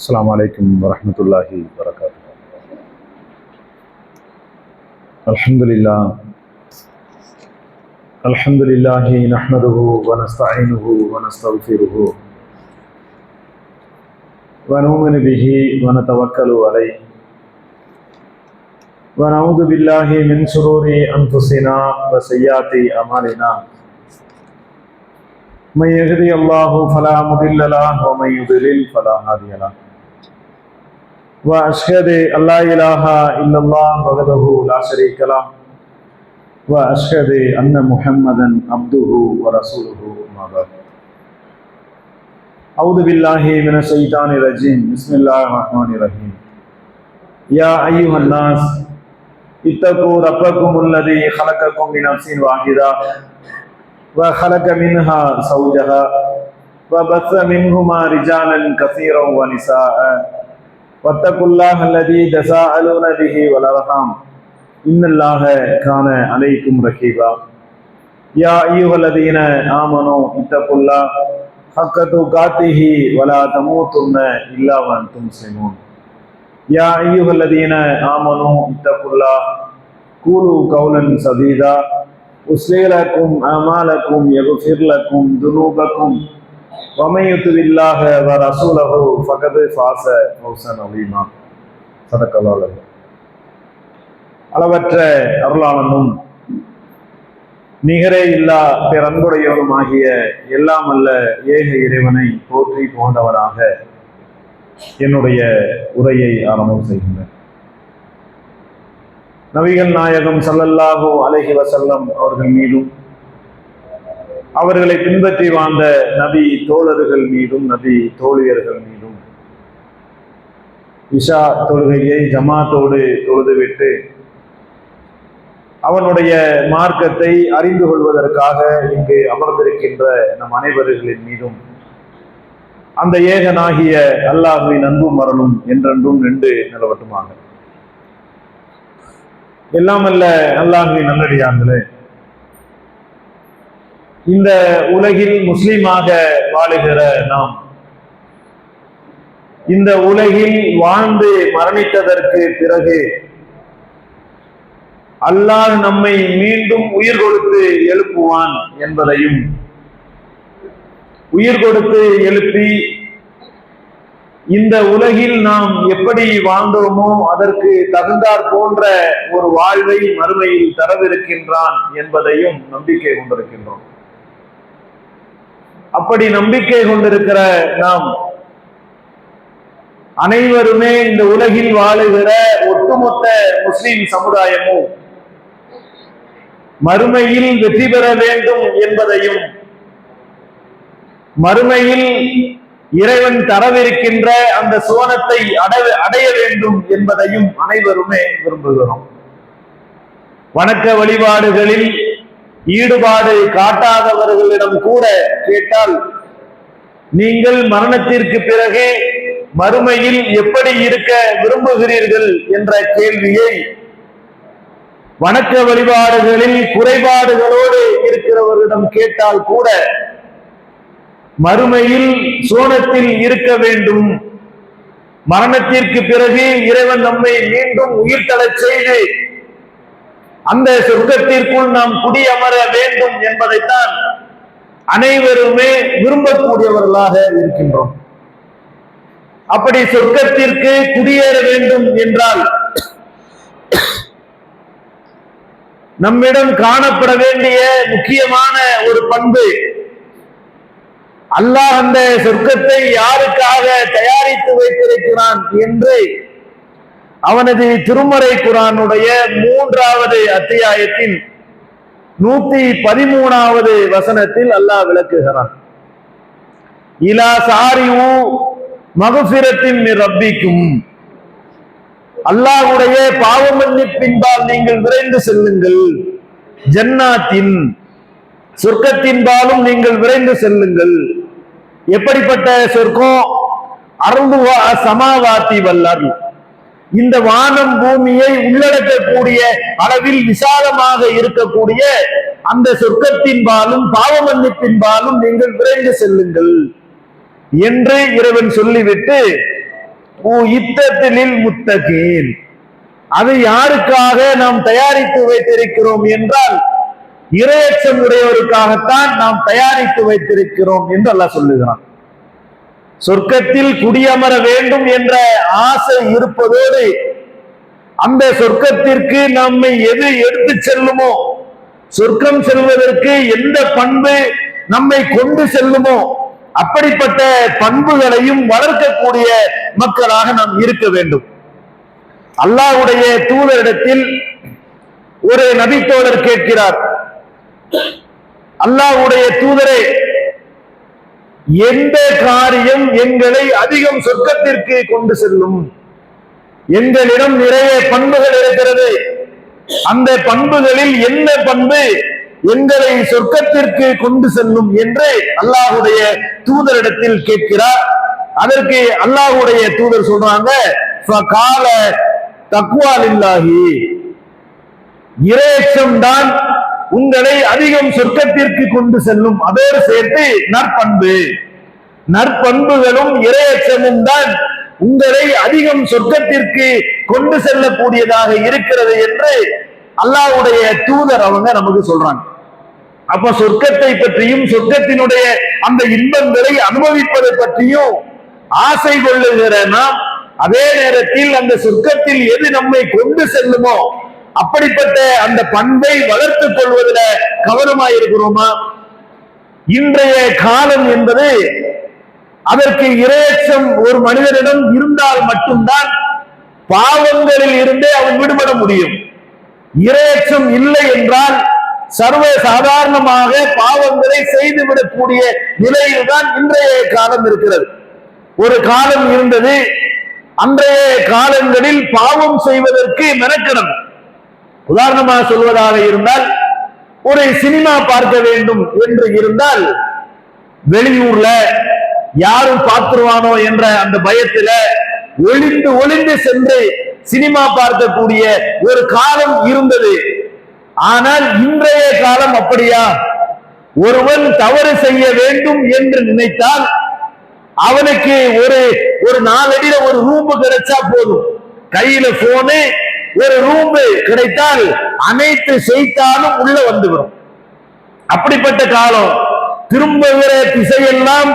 السلام عليكم ورحمة الله وبركاته. الحمد لله نحمده ونستعينه ونستغفره ونؤمن به ونتوكل عليه ونعوذ بالله من شرور أنفسنا وسيئات أعمالنا من يهدي الله فلا مضل له ومن يضلل فلا هادي له وأشهد أن لا إله إلا الله وحده لا شريك له وأشهد أن محمدا عبده ورسوله أما بعد. أعوذ بالله من الشيطان الرجيم. بسم الله الرحمن الرحيم. يا أيها الناس اتقوا ربكم الذي خلقكم من نفس واحدة وخلق منها زوجها وبث منهما رجالا كثيرا ونساء واتقوا الله الذي تساءلون به والأرحام إن الله كان عليكم رقيبا. يا أيها الذين آمنوا اتقوا الله حق تقاته ولا تموتن إلا وأنتم مسلمون. يا أيها الذين آمنوا اتقوا الله قولوا قولا سديدا يصلح لكم أعمالكم يغفر لكم ذنوبكم ومن يطع الله ورسوله فقد فاز فوزا عظيما. صدق الله العظيم. அளவற்ற அருளாளனும் நிகரே இல்லா பேரன்புடையவரும் ஆகிய எல்லாம் அல்ல ஏக இறைவனை போற்றி போன்றவராக என்னுடைய உரையை ஆரம்பம் செய்கின்றேன். நபிகள் நாயகம் ஸல்லல்லாஹு அலைஹி வஸல்லம் அவர்கள் மீதும் அவர்களை பின்பற்றி வாழ்ந்த நபி தோழர்கள் மீதும் நபி தோழியர்கள் மீதும் இஷா தொழுகையை ஜமாத்தோடு தொழுதுவிட்டு அவனுடைய மார்க்கத்தை அறிந்து கொள்வதற்காக இங்கு அமர்ந்திருக்கின்ற நம் அனைவர்களின் மீதும் அந்த ஏகனாகிய அல்லாஹ்வின் அன்பும் மரணும் என்றென்றும் நின்று நிலவட்டுமாக. எல்லாம் அல்ல அல்லாஹ்வின் நல்லடியார்களே, இந்த உலகில் முஸ்லிமாக வாழுகிற நாம் இந்த உலகில் வாழ்ந்து மரணித்ததற்கு பிறகு அல்லாஹ் நம்மை மீண்டும் உயிர் கொடுத்து எழுப்புவான் என்பதையும், உயிர் கொடுத்து எழுப்பி இந்த உலகில் நாம் எப்படி வாழ்ந்தோமோ அதற்கு தகுந்தாற் போன்ற ஒரு வாழ்வை மறுமையில் தரவிருக்கின்றான் என்பதையும் நம்பிக்கை கொண்டிருக்கின்றோம். அப்படி நம்பிக்கை கொண்டிருக்கிற நாம் அனைவருமே இந்த உலகில் வாழுகிற ஒட்டுமொத்த முஸ்லிம் சமுதாயமும் மறுமையில் வெற்றி பெற வேண்டும் என்பதையும், மறுமையில் இறைவன் தரவிருக்கின்ற அந்த சுவனத்தை அடைய வேண்டும் என்பதையும் அனைவருமே விரும்புகிறோம். வணக்க வழிபாடுகளில் ஈடுபாடு காட்டாதவர்களிடம் கூட கேட்டால், நீங்கள் மரணத்திற்கு பிறகு மறுமையில் எப்படி இருக்க விரும்புகிறீர்கள் என்ற கேள்வியை வணக்க வழிபாடுகளில் குறைபாடுகளோடு இருக்கிறவர்களிடம் கேட்டால் கூட மறுமையில் சோனத்தில் இருக்க வேண்டும், மரணத்திற்கு பிறகு இறைவன் நம்மை மீண்டும் உயிர் தளச் செய்து அந்த சொர்க்கத்திற்குள் நாம் குடியமர வேண்டும் என்பதைத்தான் அனைவருமே விரும்பக்கூடியவர்களாக இருக்கின்றோம். அப்படி சொர்க்கத்திற்கு குடியேற வேண்டும் என்றால் நம்மிடம் காணப்பட வேண்டிய முக்கியமான ஒரு பண்பு, அல்லாஹ் அந்த சொர்க்கத்தை யாருக்காக தயாரித்து வைத்திருக்கிறான் என்று அவனது திருமறை குர்ஆனுடைய 3வது அத்தியாயத்தின் 113வது வசனத்தில் அல்லாஹ் விளக்குகிறான். இலா சாரிஉ மக்ஃபிரத்தின் மின் ரப்பிக்கும், அல்லாஹ்வுடைய பாவ மன்னிப்பின்பால் நீங்கள் விரைந்து செல்லுங்கள், ஜன்னாத்தின் சொர்க்கத்தின்பாலும் நீங்கள் விரைந்து செல்லுங்கள். எப்படிப்பட்ட சொர்க்கம்? அர்துஹா ஸமாவாத்தி வல் அர்த், இந்த வானம் பூமியை உள்ளடக்கக்கூடிய அளவில் விசாலமாக இருக்கக்கூடிய அந்த சொர்க்கத்தின்பாலும் பாவ மன்னிப்பின்பாலும் நீங்கள் விரைந்து செல்லுங்கள் என்று இறைவன் சொல்லிவிட்டு உஇத்தத்தில் முத்தகீன். அது யாருக்காக நாம் தயாரித்து வைத்திருக்கிறோம் என்றால் இறையச்சம் உடையவருக்காகத்தான் நாம் தயாரித்து வைத்திருக்கிறோம் என்று அல்லாஹ் சொல்லுகிறான். சொர்க்கத்தில் குடியமர வேண்டும் என்ற ஆசை இருப்பதோடு அந்த சொர்க்கத்திற்கு நம்மை எது எடுத்து செல்லுமோ, சொர்க்கம் செல்வதற்கு எந்த பண்பு நம்மை கொண்டு செல்லுமோ அப்படிப்பட்ட பண்புகளையும் வளர்க்கக்கூடிய மக்களாக நாம் இருக்க வேண்டும். அல்லாஹ்வுடைய தூதரிடத்தில் ஒரு நபித்தோழர் கேட்கிறார், அல்லாஹ்வுடைய தூதரே, எந்த காரியம் எங்களை அதிகம் சொர்க்கத்திற்கு கொண்டு செல்லும்? எங்களிடம் நிறைய பண்புகள் இருக்கிறது, அந்த பண்புகளில் என்ன பண்பு எங்களை சொர்க்கத்திற்கு கொண்டு செல்லும் என்று அல்லாஹ்வுடைய தூதரிடத்தில் கேட்கிறார். அதற்கு அல்லாஹ்வுடைய தூதர் சொல்றாங்க, ஃபகால தக்வா லில்லாஹி, இறையச்சம் தான் உங்களை அதிகம் சொர்க்கத்திற்கு கொண்டு செல்லும். அதோடு சேர்த்து நற்பண்பு, நற்பண்புகளும் இறையச்சமும் தான் உங்களை அதிகம் சொர்க்கத்திற்கு கொண்டு செல்லக்கூடியதாக இருக்கிறது என்று அல்லாஹ்வுடைய தூதர் அவங்க நமக்கு சொல்றாங்க. அப்ப சொர்க்கத்தை பற்றியும் சொர்க்கத்தினுடைய அந்த இன்பங்களை அனுபவிப்பதை பற்றியும் ஆசை கொள்ளுகிற நாம் அதே நேரத்தில் அந்த சொர்க்கத்தில் எது நம்மை கொண்டு செல்லுமோ அப்படிப்பட்ட அந்த பண்பை வளர்த்துக் கொள்வதில் கவனமாயிருக்கிறோமா? இன்றைய காலம் என்பது அதற்கு இறையச்சம் ஒரு மனிதனிடம் இருந்தால் மட்டும்தான் பாவங்களில் இருந்தே அவன் விடுபட முடியும். இறையச்சம் இல்லை என்றால் சர்வ சாதாரணமாக பாவங்களை செய்துவிடக்கூடிய நிலையில்தான் இன்றைய காலம் இருக்கிறது. ஒரு காலம் இருந்தது, அன்றைய காலங்களில் பாவம் செய்வதற்கு மெனக்கிடம். உதாரணமாக சொல்வதாக இருந்தால், ஒரு சினிமா பார்க்க வேண்டும் என்று இருந்தால் வெளியூர்ல யாரும் பார்த்துருவானோ என்ற அந்த பயத்துல ஒளிந்து ஒளிந்து சென்று சினிமா பார்க்கக்கூடிய ஒரு காலம் இருந்தது. ஆனால் இன்றைய காலம் அப்படியா? ஒருவன் தவறு செய்ய வேண்டும் என்று நினைத்தால் அவனுக்கு ஒரு நாலடியில ஒரு ரூம் கிடைச்சா போதும், கையில போனு ஒரு ரூம் கிடைத்தால் அனைத்து செய்தாலும் உள்ள வந்துவிடும். அப்படிப்பட்ட காலம். திரும்புகிற திசையெல்லாம்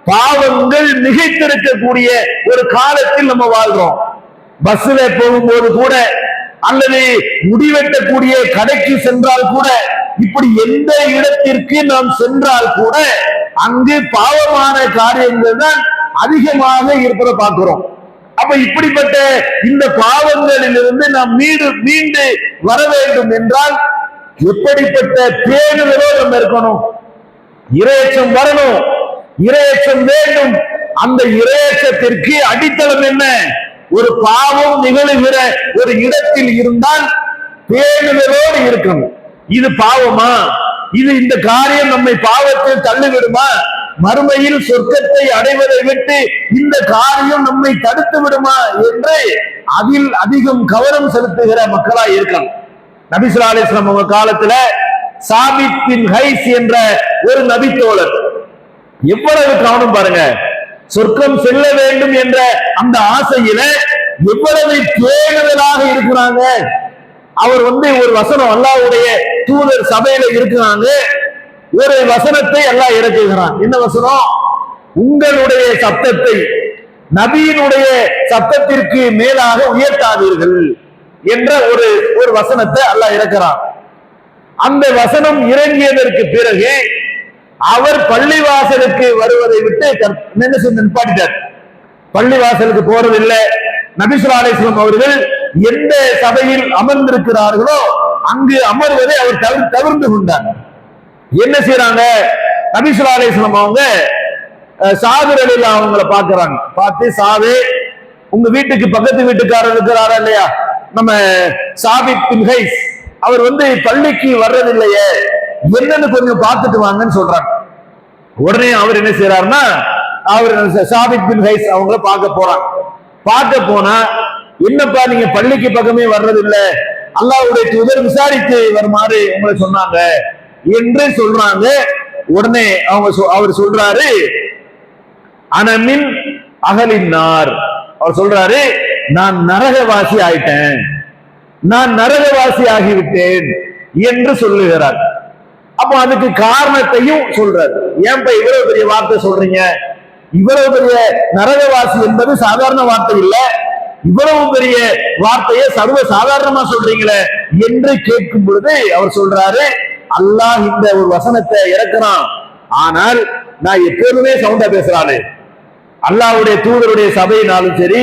பாவங்கள் மிகைத்திருக்கக்கூடிய ஒரு காலத்தில் நம்ம வாழ்றோம். பஸ்ல போகும்போது கூட அல்லது முடிவெட்டக்கூடிய கடைக்கு சென்றால் கூட, இப்படி எந்த இடத்திற்கு நாம் சென்றால் கூட அங்கு பாவமான காரியங்கள் தான் அதிகமாக இருப்பதை பார்க்கிறோம். அப்ப இப்படிப்பட்ட இந்த பாவங்களிலிருந்து நாம் மீண்டு வர வேண்டும் என்றால் எப்படிப்பட்ட பேணுதலோ நம்ம இருக்கணும்? இறையச்சம் வரணும், இறையச்சம் வேண்டும். அந்த இறையச்சத்திற்கு அடித்தளம் என்ன? ஒரு பாவம் நிகழுகிற ஒரு இடத்தில் இருந்தால் பேணுதலோடு இருக்கணும். இது பாவமா? இது இந்த காரியம் நம்மை பாவத்தில் தள்ளிவிடுமா? மறுமையில் சொர்க்கத்தை அடைவதை விட்டு இந்த காரியம் நம்மை தடுத்து விடுமா என்று அதில் அதிகம் கவனம் செலுத்துகிற மக்களாய் இருக்கணும். நபி ஸல்லல்லாஹு அலைஹி வஸல்லம் அவங்க காலத்துல சாபித் பின் கைஸ் என்ற ஒரு நபித்தோழர் எவ்வளவு கவனம் பாருங்க, சொர்க்கம் செல்ல வேண்டும் என்ற அந்த ஆசையில எவ்வளவு பேணுதலாக இருக்கிறாங்க. அவர் ஒரு வசனம், அல்லாஹ்வுடைய தூதர் சபையில இருக்கிறாங்க, ஒரு வசனத்தை அல்லாஹ் இறக்குகிறான். என்ன வசனம்? உங்களுடைய சத்தத்தை நபியினுடைய சத்தத்திற்கு மேலாக உயர்த்தாதீர்கள் என்ற ஒரு வசனத்தை அல்லாஹ் இறக்கிறான். அந்த வசனம் இறங்கியதற்கு பிறகு அவர் பள்ளிவாசலுக்கு வருவதை விட்டு நிப்பாட்டிட்டார். பள்ளிவாசலுக்கு போறதில்லை. நபி ஸல்லல்லாஹு அலைஹி வஸல்லம் அவர்கள் எந்த சபையில் அமர்ந்திருக்கிறார்களோ அங்கு அமர்வதை அவர் தவிர்த்து கொண்டார். என்ன செய்யறாங்க? நபி ஸல்லல்லாஹு அலைஹி வஸல்லம் அவங்க சாது ரலியல்லாஹு அவங்கள பாக்குறாங்க. பார்த்து, சாது, உங்க வீட்டுக்கு பக்கத்து வீட்டுக்காரர் இருக்கிறாரா இல்லையா, நம்ம சாபித் பின் கைஸ், அவர் பள்ளிக்கு வர்றதில்லையே, என்னன்னு கொஞ்சம் பார்த்துட்டு வாங்கன்னு சொல்றாங்க. உடனே அவர் என்ன செய்யறாருன்னா, அவர் சாபித் பின் கைஸ் அவங்கள பார்க்க போறாங்க. பார்க்க போனா, என்னப்பா நீங்க பள்ளிக்கு பக்கமே வர்றதில்லை, அல்லாஹ்வுடைய தூதர் விசாரித்து வருமாறு உங்களை சொன்னாங்க என்று சொல்றாங்க. உடனே அவர் சொல்றாரு, அனமின் அகலின்னார். அவர் சொல்றாரு, நான் நரகவாசி ஆயிட்டேன், நான் நரகவாசி ஆகிவிட்டேன் என்று சொல்லுகிறார். அப்ப அதுக்கு காரணத்தையும் சொல்றாரு. ஏன்ப இவ்வளவு பெரிய வார்த்தை சொல்றீங்க? இவ்வளவு பெரிய நரகவாசி என்பது சாதாரண வார்த்தை இல்ல, இவ்வளவு பெரிய வார்த்தையை சர்வ சாதாரணமா சொல்றீங்களே என்று கேட்கும் பொழுது அவர் சொல்றாரு, அல்லாஹ் இந்த ஒரு வசனத்தை இறக்குறான், ஆனால் நான் எப்போதுமே சவுண்டா பேசுறானே, அல்லாஹ்வுடைய தூதருடைய சபையினாலும் சரி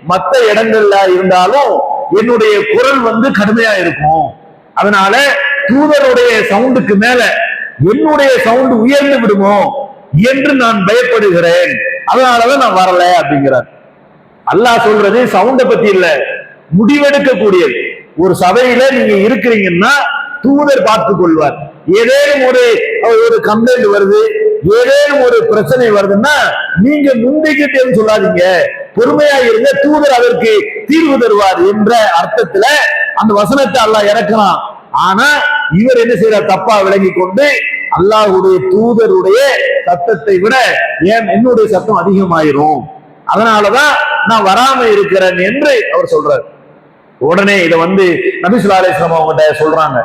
மற்ற இடங்கள்ல இருந்தாலும் என்னுடைய குரல் கடுமையா இருக்கும். அதனால தூதருடைய சவுண்டுக்கு மேல என்னுடைய சவுண்டு உயர்ந்து விடுமோ என்று நான் பயப்படுகிறேன், அதனாலதான் நான் வரல அப்படிங்கிறார். அல்லாஹ் சொல்றது சவுண்ட பத்தி இல்ல, முடிவெடுக்க கூடியது. ஒரு சபையில நீங்க இருக்கிறீங்கன்னா தூதர் பார்த்துக் கொள்வார். ஏதேனும் ஒரு கம்ப்ளைண்ட் வருது, ஏதேனும் ஒரு பிரச்சனை வருதுன்னா நீங்க முந்திக்கிட்டே சொல்லாதீங்க, பொறுமையா இருங்க, தூதர் அதற்கு தீர்வு தருவார் என்ற அர்த்தத்துல அந்த வசனத்தை அல்லாஹ் இறக்கலாம். ஆனா இவர் என்ன செய்யறார், தப்பா விளங்கி கொண்டு அல்லாஹ்வுடைய தூதருடைய சத்தத்தை விட என்னுடைய சத்தம் அதிகமாயிரும், அதனாலதான் நான் வராம இருக்கிறேன் என்று அவர் சொல்றார். உடனே இதை நபி ஸல்லல்லாஹு அலைஹி வஸல்லம் அவங்ககிட்ட சொல்றாங்க.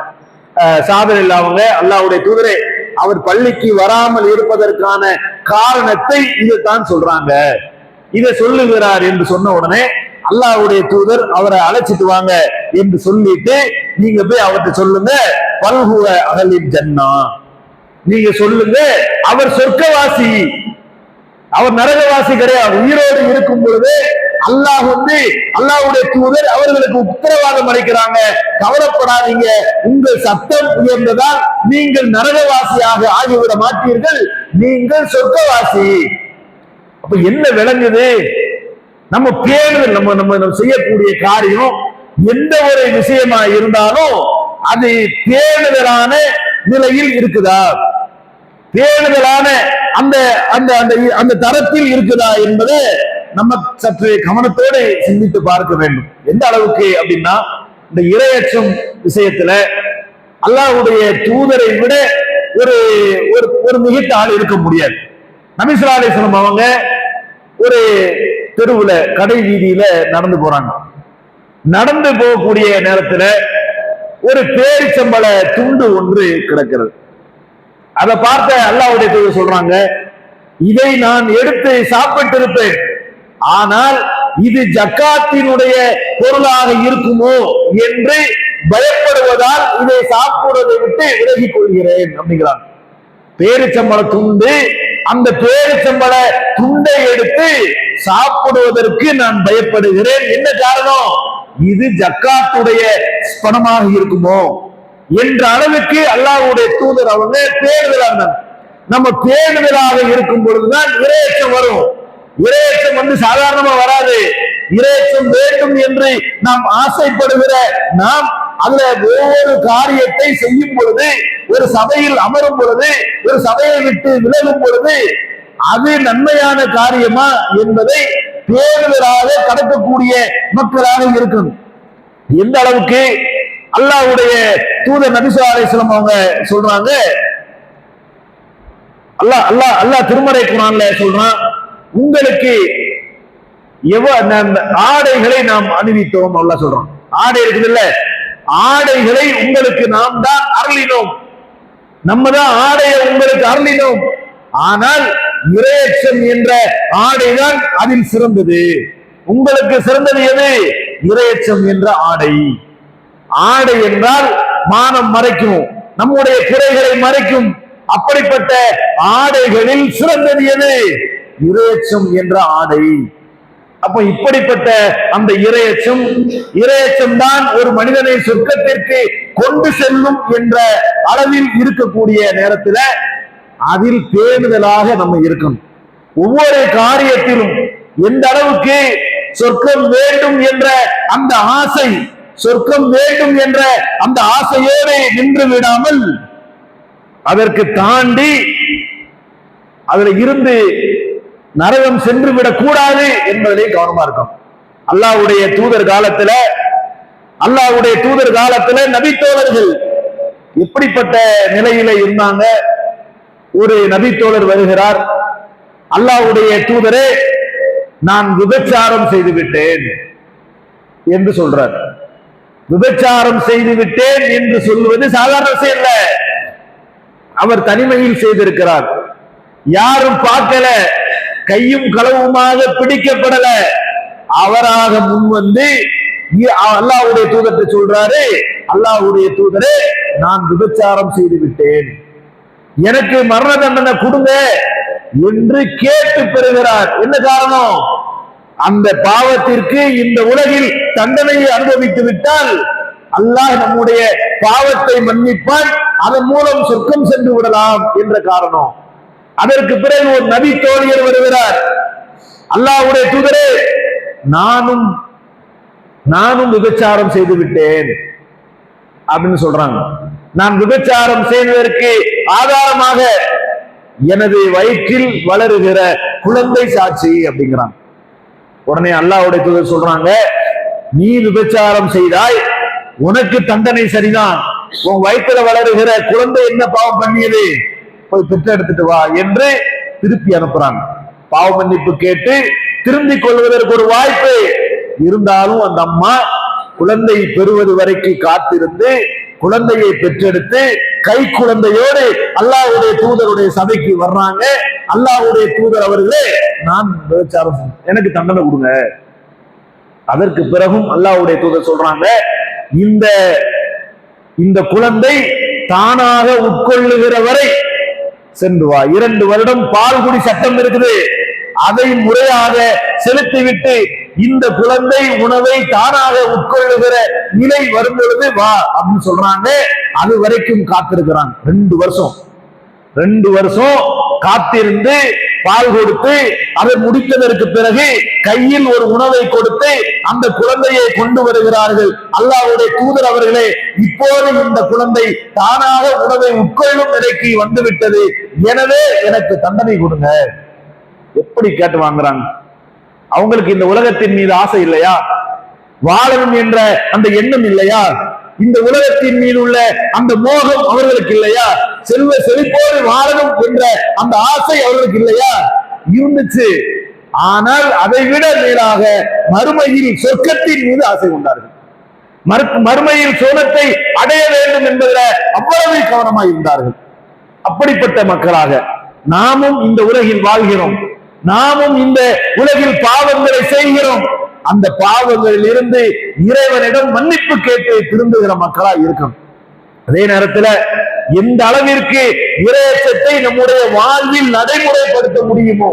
சாபிர் இல்லாமங்க, அல்லாஹ்வுடைய தூதரே, அவர் பள்ளிக்கு வராமல் இருப்பதற்கான காரணத்தை இதைத்தான் சொல்றாங்க, இதை சொல்லுகிறார் என்று சொன்ன உடனே அல்லாஹ்வுடைய தூதர் அவரை அழைச்சிட்டு வாங்க என்று சொல்லிட்டு, நீங்க போய் அவர்கிட்ட சொல்லுங்க, பல்ஹுவ அஹலில் ஜன்னா, நீங்க சொல்லுங்க அவர் சொர்க்கவாசி, அவர் நரகவாசி கிடையாது. உயிரோடு இருக்கும் பொழுது அல்லாஹ் அல்லாஹ்வுடைய தூதர் அவர்களுக்கு உத்தரவாதம் அளிக்கிறாங்க, கவலைப்படாதீங்க, உங்கள் சத்தம் உயர்ந்ததால் நீங்கள் நரகவாசியாக ஆகிவிட மாட்டீர்கள், நீங்கள் சொர்க்கவாசி. அப்ப என்ன விளங்குது, நம்ம பேணுதல், நம்ம செய்யக்கூடிய காரியம் எந்த ஒரு விஷயமா இருந்தாலும் அது பேணுதலான நிலையில் இருக்குதா, பேணுதலான அந்த அந்த அந்த தரத்தில் இருக்குதா என்பதை நம்ம சற்று கவனத்தோடு சிந்தித்து பார்க்க வேண்டும். எந்த அளவுக்கு அப்படின்னா, இந்த இரையச்சம் விஷயத்துல அல்லாஹ்வுடைய தூதரை விட ஒரு ஒரு மிகிட்ட ஆள் இருக்க முடியாது. நபி ஸல்லல்லாஹு அலைஹி வஸல்லம் அவங்க ஒரு தெருவுல கடை வீதியில நடந்து போறாங்க. நடந்து போகக்கூடிய நேரத்துல ஒரு பேரிச்சம்பழ துண்டு ஒன்று கிடக்கிறது. அதை பார்த்த அல்லாஹ்வுடைய தூதர் சொல்றாங்க, இதை நான் எடுத்து சாப்பிட்டு இருப்பேன், ஆனால் இது ஜக்காத்தினுடைய பொருளாக இருக்குமோ என்று பயப்படுவதால் இதை சாப்பிடுவதை விட்டு விலகிக் கொள்கிறேன் அப்படிங்கிறாங்க. பேரிச்சம்பழ துண்டு, அந்த பேரிச்சம்பழ துண்டை எடுத்து சாப்பிடுவதற்கு நான் பயப்படுகிறேன். என்ன காரணம்? இது ஜக்காத்துடைய பணமாக இருக்குமோ என்ற அளவுக்கு அல்லாஹ்வுடைய தூதர் அவங்க பேணுதலா இருந்தாங்க. நம்ம பேணுதலாக இருக்கும் பொழுதுதான் இரையச்சம் வரும். இரையச்சம் சாதாரணமா வராது. இரையச்சம் வேண்டும் என்று நாம் ஆசைப்படுகிற நாம் அதுல ஒவ்வொரு காரியத்தை செய்யும் பொழுது, ஒரு சபையில் அமரும் பொழுது, ஒரு சபையை விட்டு விலகும் பொழுது அது நன்மையான காரியமா என்பதை பேணுதலாக கடக்கக்கூடிய மக்களாக இருக்கணும். எந்த அளவுக்கு அல்லாஹ்வுடைய தூதர் நபி ஸல்லல்லாஹு அலைஹி வஸல்லம் அவங்க சொல்றாங்க, அல்லாஹ் திருமறை குர்ஆன்ல சொல்றான், உங்களுக்கு ஆடைகளை நாம் அணிவித்தோம். அல்லாஹ் சொல்றான், ஆடை இருக்குது இல்ல, ஆடைகளை உங்களுக்கு நாம் தான் அருளினோம், நம்ம தான் ஆடையை உங்களுக்கு அருளினோம், ஆனால் இரையச்சம் என்ற ஆடைதான் அதில் சிறந்தது. உங்களுக்கு சிறந்தது எது? இரையச்சம் என்ற ஆடை. ஆடை என்றால் மானம் மறைக்கும், நம்முடைய குறைகளை மறைக்கும். அப்படிப்பட்ட ஆடைகளில் சிறந்தது எது? இரையச்சம் என்ற ஆடை. அப்ப இப்படிப்பட்ட அந்த இரையச்சம் தான் ஒரு மனிதனை சொர்க்கத்திற்கு கொண்டு செல்லும் என்ற அளவில் இருக்கக்கூடிய நேரத்தில் அதில் பேணுதலாக நம்ம இருக்கணும். ஒவ்வொரு காரியத்திலும் எந்த அளவுக்கு சொர்க்கம் வேண்டும் என்ற அந்த ஆசை, சொர்க்கம் வேண்டும் என்ற அந்த ஆசையோடு நின்று விடாமல் அதற்கு தாண்டி அதுல இருந்து நரகம் சென்று விடக் கூடாது என்பதிலே கவனமா இருக்கும். அல்லாஹ்வுடைய தூதர் காலத்துல நபித்தோழர்கள் எப்படிப்பட்ட நிலையில இருந்தாங்க? ஒரு நபித்தோழர் வருகிறார், அல்லாஹ்வுடைய தூதரே, நான் விபச்சாரம் செய்து விட்டேன் என்று சொல்றார். விபச்சாரம் செய்து விட்டேன் என்று சொல்வது சாதாரண விஷயம் இல்ல. அவர் தனிமையில் செய்திருக்கிறார், யாரும் பார்க்கல, கையும் களவுமாக பிடிக்கப்படல. அவராக முன் வந்து அல்லாஹ்வுடைய தூதரை சொல்றாரு, அல்லாஹ்வுடைய தூதரே, நான் விபச்சாரம் செய்து விட்டேன், எனக்கு மரண தண்டனை கொடுங்க என்று கேட்டு பெறுகிறார். என்ன காரணம்? அந்த பாவத்திற்கு இந்த உலகில் தண்டனையை அனுபவித்து விட்டால் அல்லாஹ் நம்முடைய பாவத்தை மன்னிப்பான், அதன் மூலம் சொர்க்கம் சென்று விடலாம் என்ற காரணம். அதற்கு பிறகு ஒரு நபி தோழியர் வருகிறார், அல்லாஹ்வுடைய தூதரே, நானும் விபச்சாரம் செய்து விட்டேன் அப்படின்னு சொல்றாங்க. நான் விபச்சாரம் செய்வதற்கு ஆதாரமாக எனது வயிற்றில் வளருகிற குழந்தை சாட்சி அப்படிங்கிறான். உடனே அல்லாஹ்வுடைய தூதர் சொல்றாங்க, நீ விபச்சாரம் செய்தாய், உனக்கு தண்டனை சரிதான், உன் வயிற்றுல வளருகிற குழந்தை என்ன பாவம் பண்ணியது, போய் பெற்றெடுத்துட்டு வா என்று திருப்பி அனுப்புறாங்க. பாவ மன்னிப்பு கேட்டு திருந்திக் கொள்வதற்கு ஒரு வாய்ப்பு இருந்தாலும் அந்த அம்மா குழந்தை பெறுவது வரைக்கும் காத்திருந்து குழந்தையை பெற்றெடுத்து கை குழந்தையோடு அல்லாஹ்வுடைய தூதருடைய சபைக்கு வர்றாங்க. அல்லாஹ்வுடைய தூதர் அவர்களே, நான் விபச்சாரம், எனக்கு தண்டனை கொடுங்க. அதற்கு பிறகும் அல்லாஹ்வுடைய தூதர் சொல்றாங்க, இந்த குழந்தை தானாக உட்கொள்ளுகிற வரை சென்று வா. 2 வருடம் பால்குடி சட்டம் இருக்குது, அதை முறையாக செலுத்திவிட்டு இந்த குழந்தை உணவை தானாக உட்கொள்ளுகிற நிலை வரும் பொழுது வா அப்படின்னு சொல்றாங்க. அது வரைக்கும் காத்திருக்கிறாங்க. 2 வருஷம் காத்திருந்து பால் கொடுத்து அதை முடித்ததற்கு பிறகு கையில் ஒரு உணவை கொடுத்து அந்த குழந்தையை கொண்டு வருகிறார்கள். அல்லாஹ்வுடைய தூதர் அவர்களே, இப்போது இந்த குழந்தை தானாக உணவை உட்கொள்ளும் நிலைக்கு வந்துவிட்டது, எனவே எனக்கு தண்டனை கொடுங்க. எப்படி கேட்டு வாங்குறாங்க? அவங்களுக்கு இந்த உலகத்தின் மீது ஆசை இல்லையா? வாழணும் என்ற அந்த எண்ணம் இல்லையா? இந்த உலகத்தின் மீது உள்ள அந்த மோகம் அவர்களுக்கு இல்லையா? செல்வ செழிப்போடு வாழணும் என்ற அந்த ஆசை அவர்களுக்கு இல்லையா? இருந்துச்சு. ஆனால் அதை விட மேலாக மறுமையில் சொர்க்கத்தின் மீது ஆசை கொண்டார்கள். மறுமையில் சோனத்தை அடைய வேண்டும் என்பதில் அவ்வளவு கவனமாக இருந்தார்கள். அப்படிப்பட்ட மக்களாக நாமும் இந்த உலகில் வாழ்கிறோம், நாமும் இந்த உலகில் பாவங்களை செய்கிறோம். அந்த பாவங்களில் இருந்து இறைவனிடம் மன்னிப்பு கேட்டு திருந்துகிற மக்களா இருக்கணும். அதே நேரத்தில் எந்த அளவிற்கு இறையச்சத்தை நம்முடைய வாழ்வில் நடைமுறைப்படுத்த முடியுமோ,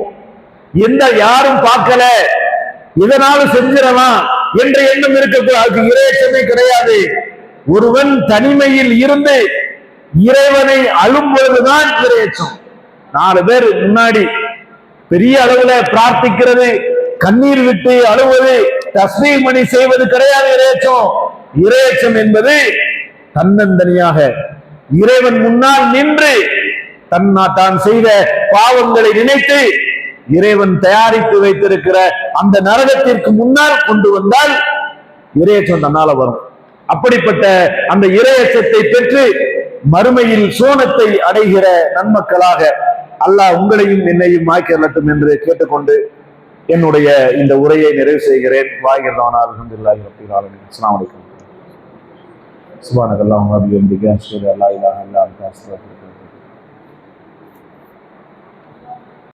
யாரும் பார்க்கல இதனாலும் செஞ்சிடலாம் என்ற எண்ணம் இருக்கக்கூடாது. இறையச்சமே கிடையாது. ஒருவன் தனிமையில் இருந்து இறைவனை அழும் பொழுதுதான் இறையச்சம். 4 பேர் முன்னாடி பெரிய அளவுல பிரார்த்திக்கிறது, கண்ணீர் விட்டு அழுவது, தஸ்பீஹ் மணி செய்வது கிடையாது இறையச்சம். இறையச்சம் என்பது தன்னந்தனியாக இறைவன் முன்னால் நின்று தான் செய்த பாவங்களை நினைத்து இறைவன் தயாரித்து வைத்திருக்கிற அந்த நரகத்திற்கு முன்னால் கொண்டு வந்தால் இறையச்சம் தன்னால வரும். அப்படிப்பட்ட அந்த இறையச்சத்தை பெற்று மறுமையில் சோனத்தை அடைகிற நன்மக்களாக அல்லாஹ் உங்களையும் என்னையும் ஆக்கிரட்டும் என்று கேட்டுக்கொண்டு என்னுடைய இந்த உரையை நிறைவு செய்கிறேன். வாய்கிறதான அல்ஹம்துலில்லாஹி ரப்பில் ஆலமீன். அஸ்ஸலாமு அலைக்கும். சுப்ஹானல்லாஹி வ பிஹம்திஹி அஷ்ஹது அல்லா இலாஹா இல்லா அன்த அஸ்தக்ஃபிருக்க